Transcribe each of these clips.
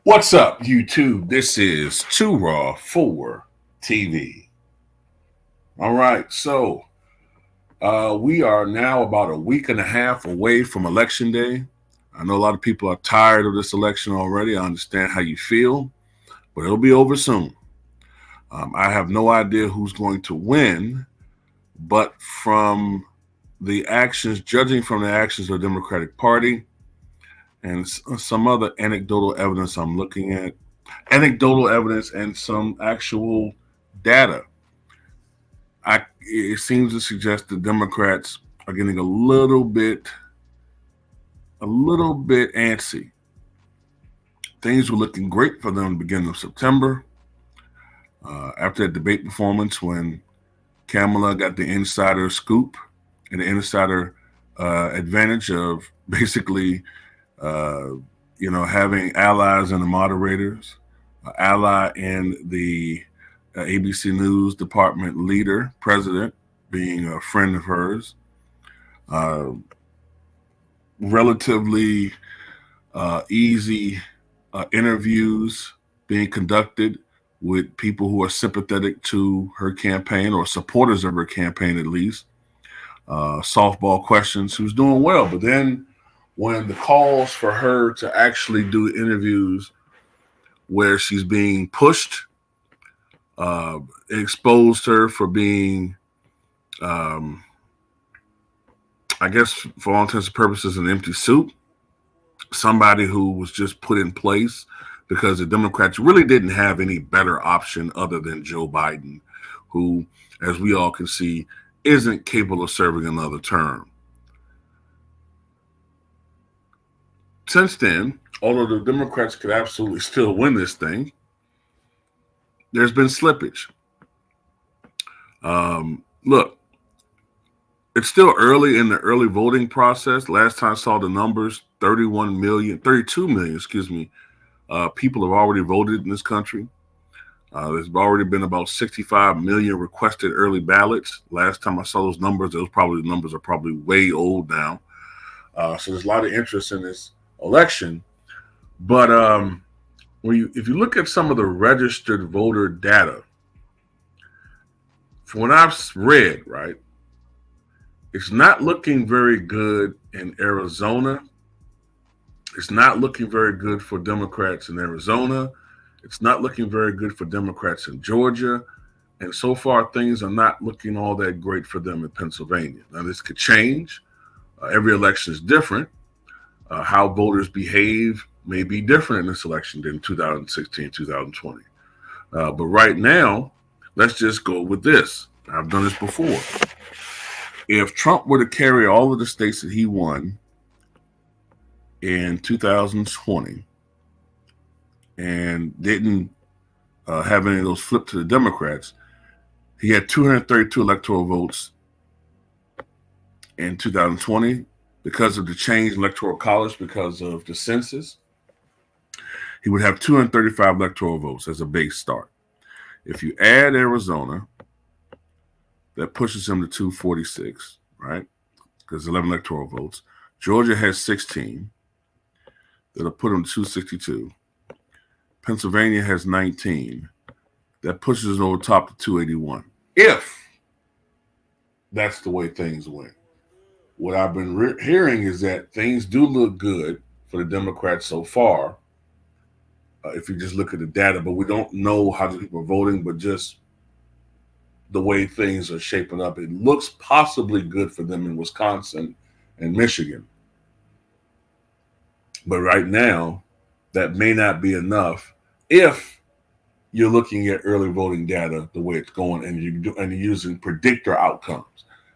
What's up, YouTube? This is Too Raw for TV. All right, so we are now about a week and a half away from Election Day. I know a lot of people are tired of this election already. I understand how you feel, but it'll be over soon. I have no idea who's going to win, but from the actions, judging from the actions of the Democratic Party and some other anecdotal evidence I'm looking at, anecdotal evidence and some actual data, it seems to suggest the Democrats are getting a little bit antsy. Things were looking great for them at the beginning of September. After that debate performance, when Kamala got the insider scoop and the insider advantage of basically, having allies in the moderators, ally in the ABC News department leader, president, being a friend of hers. Uh, Relatively easy interviews being conducted with people who are sympathetic to her campaign or supporters of her campaign, at least. Softball questions, who's doing well. But then when the calls for her to actually do interviews where she's being pushed, exposed her for being, um, I guess, for all intents and purposes, an empty suit. Somebody who was just put in place because the Democrats really didn't have any better option other than Joe Biden, who, as we all can see, isn't capable of serving another term. Since then, although the Democrats could absolutely still win this thing, there's been slippage. Look, it's still early in the early voting process. Last time I saw the numbers, 32 million, people have already voted in this country. There's already been about 65 million requested early ballots. Last time I saw those numbers, the numbers are probably way old now. So there's a lot of interest in this election. But if you look at some of the registered voter data, from what I've read, right, it's not looking very good in Arizona. It's not looking very good for Democrats in Arizona. It's not looking very good for Democrats in Georgia. And so far, things are not looking all that great for them in Pennsylvania. Now, this could change. Every election is different. How voters behave may be different in this election than 2016, 2020. But right now, let's just go with this. I've done this before. If Trump were to carry all of the states that he won in 2020 and didn't have any of those flip to the Democrats, he had 232 electoral votes in 2020 because of the change in electoral college, because of the census. He would have 235 electoral votes as a base start. If you add Arizona, that pushes him to 246, right? Because 11 electoral votes. Georgia has 16. That'll put him to 262. Pennsylvania has 19. That pushes him over top to 281. If that's the way things went. What I've been hearing is that things do look good for the Democrats so far, if you just look at the data, but we don't know how the people are voting, but just the way things are shaping up, it looks possibly good for them in Wisconsin and Michigan. But right now, that may not be enough if you're looking at early voting data the way it's going and you're using predictor outcomes.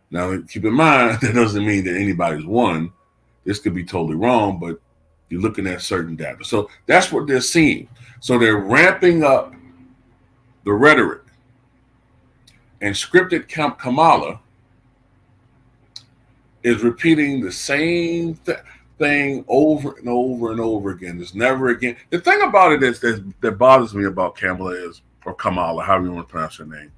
Now, keep in mind, that doesn't mean that anybody's won. This could be totally wrong, but you're looking at certain data. So that's what they're seeing. So they're ramping up the rhetoric. And scripted Kamala is repeating the same thing over and over and over again. There's never again. The thing about it is that bothers me about Kamala or Kamala, however you want to pronounce her name.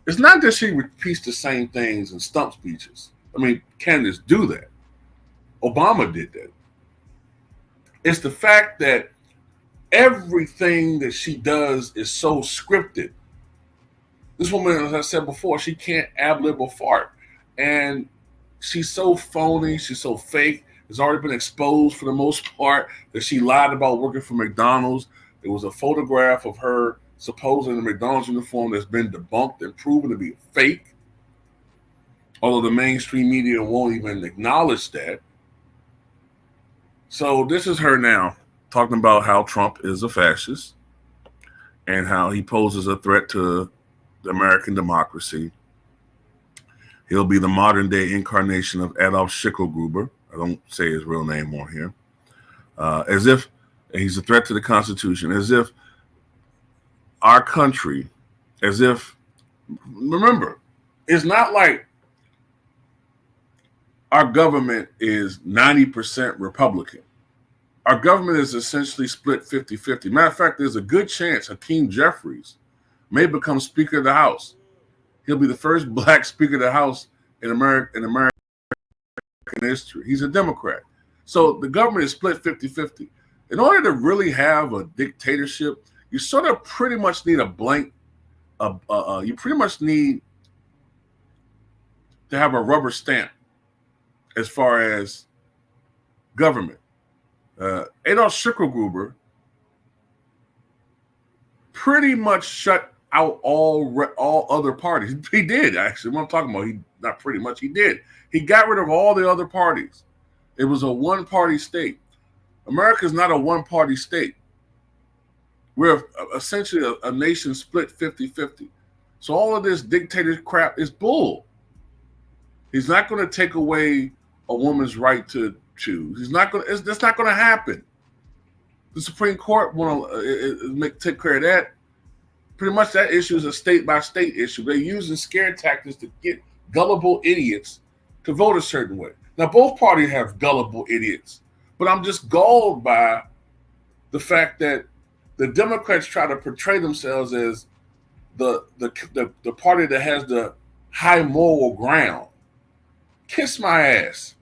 It's not that she repeats the same things in stump speeches. I mean, candidates do that. Obama did that. It's the fact that Everything that she does is so scripted. This woman, as I said before, she can't ad lib or fart. And she's so phony, she's so fake. It's already been exposed for the most part that she lied about working for McDonald's. There was a photograph of her supposedly in a McDonald's uniform that's been debunked and proven to be fake. Although the mainstream media won't even acknowledge that. So this is her now talking about how Trump is a fascist and how he poses a threat to the American democracy. He'll be the modern day incarnation of Adolf Schicklgruber. I don't say his real name on here. As if he's a threat to the Constitution, as if our country, as if, remember, it's not like our government is 90% Republican. Our government is essentially split 50-50. Matter of fact, there's a good chance Hakeem Jeffries may become Speaker of the House. He'll be the first black Speaker of the House in American history. He's a Democrat. So the government is split 50-50. In order to really have a dictatorship, you sort of pretty much need a blank, you pretty much need to have a rubber stamp as far as government. Adolf Schicklgruber pretty much shut out all other parties. He did, actually. What I'm talking about, not pretty much, he did. He got rid of all the other parties. It was a one-party state. America is not a one-party state. We're essentially a nation split 50-50. So all of this dictator crap is bull. He's not going to take away a woman's right to choose. He's not going to. That's not going to happen. The Supreme Court want to take care of that. Pretty much that issue is a state-by-state issue. They're using scare tactics to get gullible idiots to vote a certain way. Now, both parties have gullible idiots, but I'm just galled by the fact that the Democrats try to portray themselves as the party that has the high moral ground. Kiss my ass.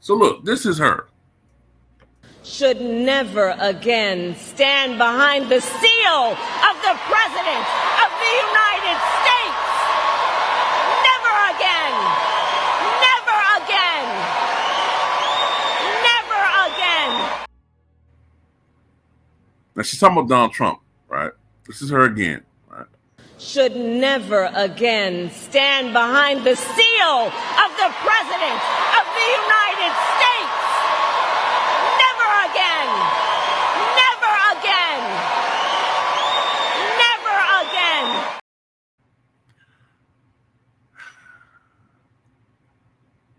So look, this is her. Should never again stand behind the seal of the President of the United States. Never again. Never again. Never again. Now she's talking about Donald Trump, right? This is her again, right? Should never again stand behind the seal of the President of the United States. Never again. Never again. Never again.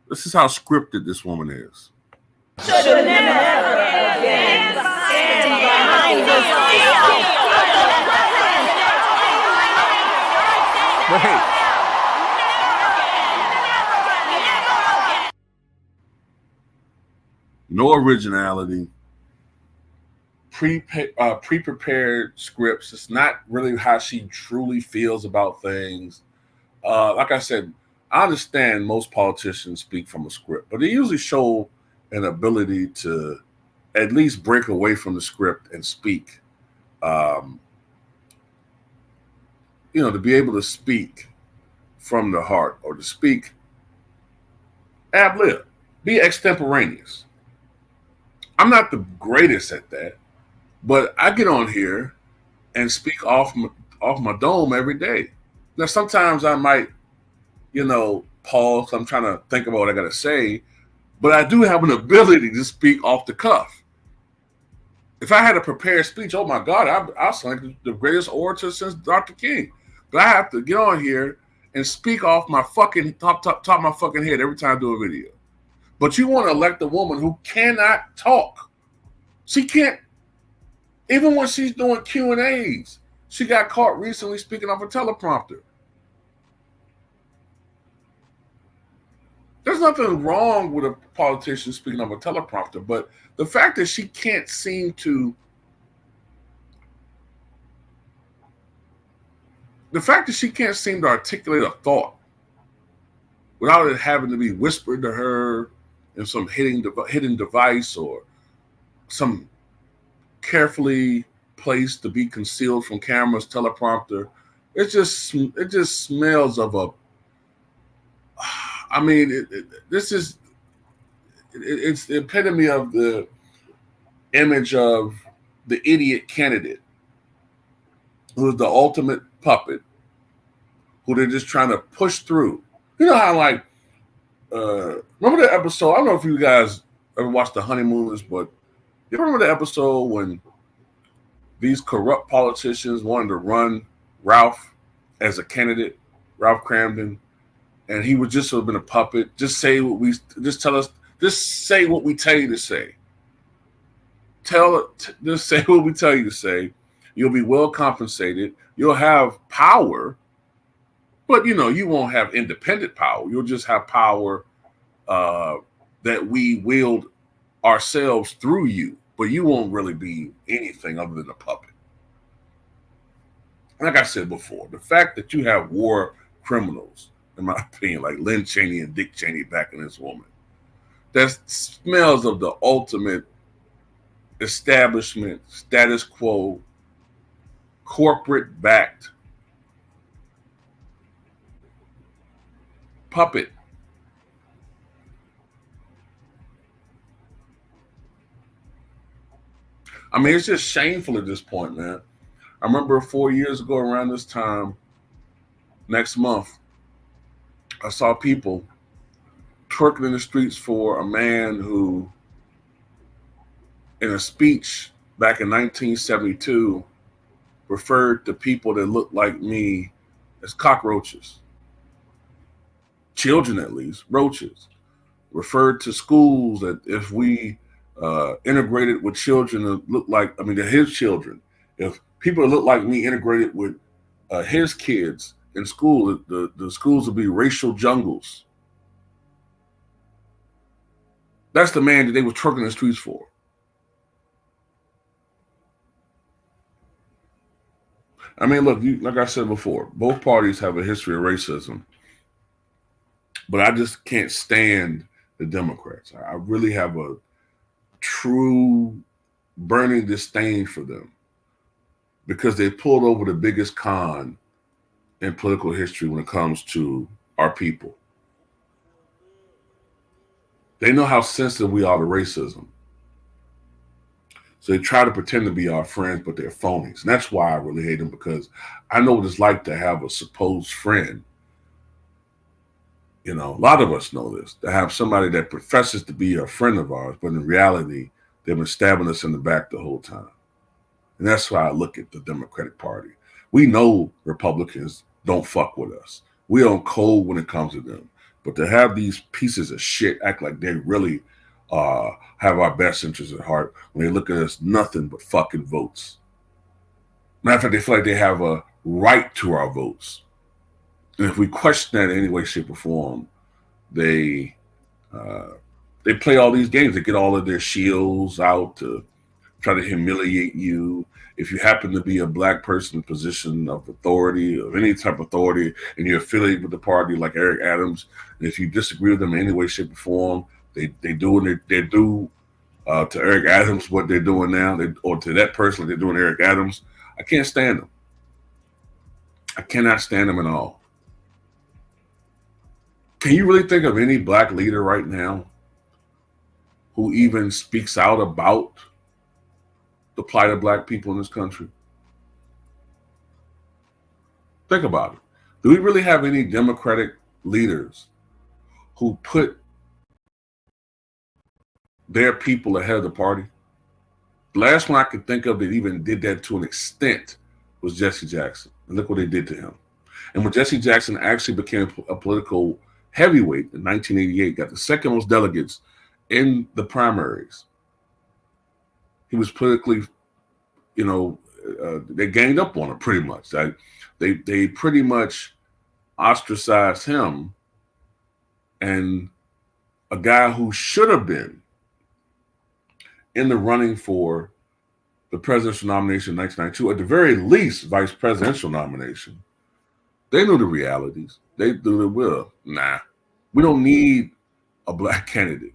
This is how scripted this woman is. Should never again stand behind the seal of the President. Wait. No originality, pre-prepared scripts. It's not really how she truly feels about things. Like I said, I understand most politicians speak from a script, but they usually show an ability to at least break away from the script and speak. To be able to speak from the heart or to speak ad lib, be extemporaneous. I'm not the greatest at that, but I get on here and speak off my dome every day. Now, sometimes I might, pause. I'm trying to think about what I got to say, but I do have an ability to speak off the cuff. If I had a prepared speech, oh my God, I'll sound like the greatest orator since Dr. King. But I have to get on here and speak off my fucking top of my fucking head every time I do a video. But you want to elect a woman who cannot talk. She can't, even when she's doing Q&As. She got caught recently speaking off a teleprompter. There's nothing wrong with a politician speaking off a teleprompter, but the fact that she can't seem to articulate a thought without it having to be whispered to her in some hidden device or some carefully placed to be concealed from cameras, teleprompter. It just smells of a. I mean, it's the epitome of the image of the idiot candidate who is the ultimate puppet, who they're just trying to push through. You know how like remember the episode? I don't know if you guys ever watched The Honeymooners, but you remember the episode when these corrupt politicians wanted to run Ralph as a candidate, Ralph Cramden, and he would just have been a puppet. Just say what we tell you to say. Just say what we tell you to say. You'll be well compensated. You'll have power, but you won't have independent power. You'll just have power that we wield ourselves through you, but you won't really be anything other than a puppet. Like I said before, the fact that you have war criminals, in my opinion, like Lynn Cheney and Dick Cheney backing this woman, that smells of the ultimate establishment, status quo, corporate-backed puppet. I mean, it's just shameful at this point, man. I remember 4 years ago around this time, next month, I saw people twerking in the streets for a man who, in a speech back in 1972, referred to people that looked like me as cockroaches. Children, at least, roaches. Referred to schools that if we integrated with children that look like, they're his children. If people that look like me integrated with his kids in school, the schools would be racial jungles. That's the man that they were twerking the streets for. I mean, look, like I said before, both parties have a history of racism, but I just can't stand the Democrats. I really have a true burning disdain for them because they pulled over the biggest con in political history when it comes to our people. They know how sensitive we are to racism. So they try to pretend to be our friends, but they're phonies. And that's why I really hate them, because I know what it's like to have a supposed friend. A lot of us know this, to have somebody that professes to be a friend of ours, but in reality, they've been stabbing us in the back the whole time. And that's why I look at the Democratic Party. We know Republicans don't fuck with us. We don't cold when it comes to them. But to have these pieces of shit act like they really have our best interests at heart when they look at us nothing but fucking votes. Matter of fact, they feel like they have a right to our votes. And if we question that in any way, shape, or form, they play all these games. They get all of their shields out to try to humiliate you. If you happen to be a black person in a position of authority, of any type of authority, and you're affiliated with the party like Eric Adams, and if you disagree with them in any way, shape, or form, they do to Eric Adams what they're doing now, or to that person they're doing Eric Adams. I can't stand them. I cannot stand them at all. Can you really think of any black leader right now who even speaks out about the plight of black people in this country? Think about it. Do we really have any Democratic leaders who put their people ahead of the party? The last one I could think of that even did that to an extent was Jesse Jackson. And look what they did to him. And when Jesse Jackson actually became a political heavyweight in 1988, got the second most delegates in the primaries, he was politically, they ganged up on him pretty much. They pretty much ostracized him, and a guy who should have been in the running for the presidential nomination in 1992, at the very least, vice presidential nomination. They knew the realities. They knew the will. Nah, we don't need a black candidate.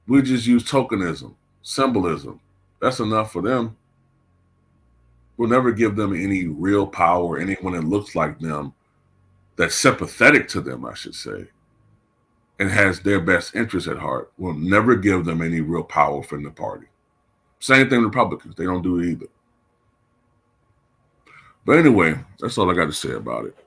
We just use tokenism, symbolism. That's enough for them. We'll never give them any real power, anyone that looks like them, that's sympathetic to them, I should say, and has their best interests at heart. We'll never give them any real power from the party. Same thing Republicans. They don't do it either. But anyway, that's all I got to say about it.